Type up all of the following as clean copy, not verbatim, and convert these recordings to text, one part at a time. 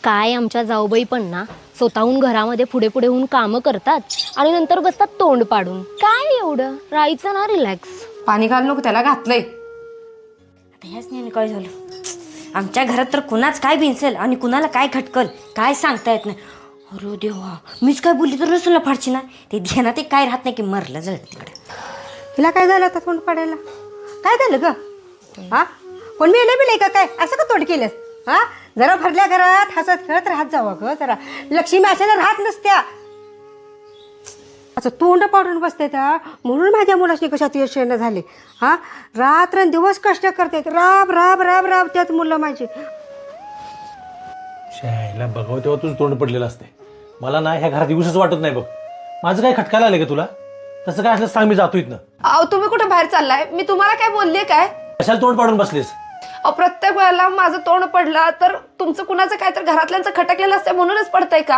काय आमच्या जाऊबाई पण ना स्वतःहून घरामध्ये पुढे पुढे होऊन कामं करतात आणि नंतर बसतात तोंड पाडून. काय एवढं राहायचं ना रिलॅक्स. पाणी घाल नको त्याला घातलंय. आता ह्याच नाही काय झालं. आमच्या घरात तर कुणाच काय भिनसेल आणि कुणाला काय खटकल काय सांगता येत नाही. अरे देवा, मीच काय बोलली तर नसलं फाडची ना. ते ध्यानात ते काय राहत नाही की मरलं जळ तिकडे. हिला काय झालं आता तोंड पाडायला? काय झालं ग? हा, कोण मेलं बिले का काय? असं का तोंड केलंस? हा, जरा भरल्या घरात हसत खेळत राहत जावं ग जरा. लक्ष्मी अशाला राहत नसत्या. असं तोंड पाडून बसते त्या म्हणून माझ्या मुलाशी कशात यश येणं झाले. हा, रात्रंदिवस कष्ट करते, राब राब राब राब त्यात मुलं माझी. शाळेला बघावं तेव्हा तुझं तोंड पडलेलं असते. मला ना ह्या घरात येऊसच वाटत नाही बघ. माझं काय खटकायला आलं का तुला? तसं काय असलं सांग, मी जातो इथनं. अहो तुम्ही कुठे बाहेर चाललाय? मी तुम्हाला काय बोलले काय? कशाला तोंड पाडून बसलीस? अहो प्रत्येक वेळेला माझं तोंड पडलं तर तुमचं कुणाचं काय तर घरातल्यांचं खटकलेलं असतं म्हणूनच पडतंय का?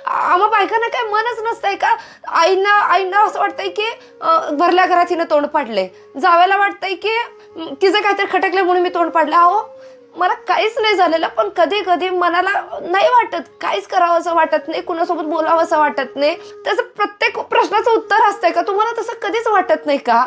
आम्हा बायकांना काय मनच नसतंय का? आईंना असं वाटतंय की भरल्या घरात हिनं तोंड पाडलंय, जावयाला वाटतंय की तिचं काहीतरी खटकलंय म्हणून मी तोंड पाडलं. अहो मला काहीच नाही झालेलं, पण कधी कधी मनाला नाही वाटत, काहीच करावं असं वाटत नाही, कुणासोबत बोलावं असं वाटत नाही. त्याचं प्रत्येक प्रश्नाचं उत्तर असतंय का? तुम्हाला तसं कधीच वाटत नाही का?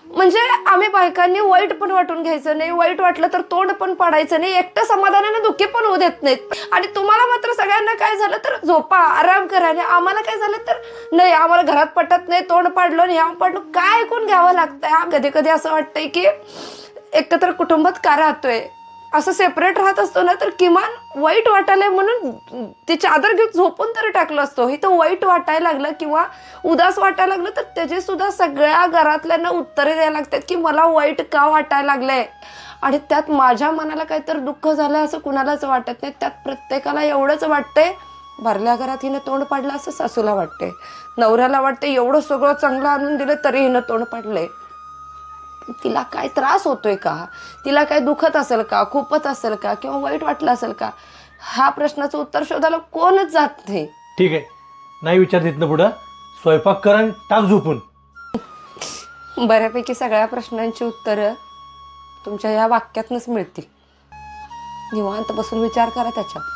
म्हणजे आम्ही बायकांनी वाईट पण वाटून घ्यायचं नाही, वाईट वाटलं तर तोंड पण पाडायचं नाही, एकटं समाधानाने दुःखी पण होऊ देत नाहीत. आणि तुम्हाला मात्र सगळ्यांना काय झालं तर झोपा आराम करा, आणि आम्हाला काय झालं तर नाही, आम्हाला घरात पटत नाही, तोंड पाडलो आणि ह्या पाडलो. काय ऐकून घ्यावं लागतंय? कधी कधी असं वाटतंय की एकत्र कुटुंबात का राहतोय? असं सेपरेट राहत असतो ना तर किमान वाईट वाटायला म्हणून ती चादर घेऊन झोपून तरी टाकलं असतो. इथं वाईट वाटायला लागलं किंवा उदास वाटायला लागलं तर त्याची सुद्धा सगळ्या घरातल्यांना उत्तरे द्यायला लागतात की मला वाईट का वाटायला लागलंय. आणि त्यात माझ्या मनाला काहीतरी दुःख झालं असं कुणालाच वाटत नाही. त्यात प्रत्येकाला एवढंच वाटतंय भरल्या घरात हिनं तोंड पाडलं असं सासूला वाटतंय, नवऱ्याला वाटतंय एवढं सगळं चांगलं आणून दिलं तरी हिनं तोंड पाडलंय. तिला काय त्रास होतोय का? तिला काय दुखत असेल का? खूपच असेल का? किंवा वाईट वाटलं असेल का? हा प्रश्नाचं उत्तर शोधायला कोणच जात नाही. ठीक आहे, नाही विचार इथनं पुढं स्वयंपाक कर आणि टाक झोपून. बऱ्यापैकी सगळ्या प्रश्नांची उत्तरं तुमच्या या वाक्यातनंच मिळतील. निवांत बसून विचार करा त्याच्यात.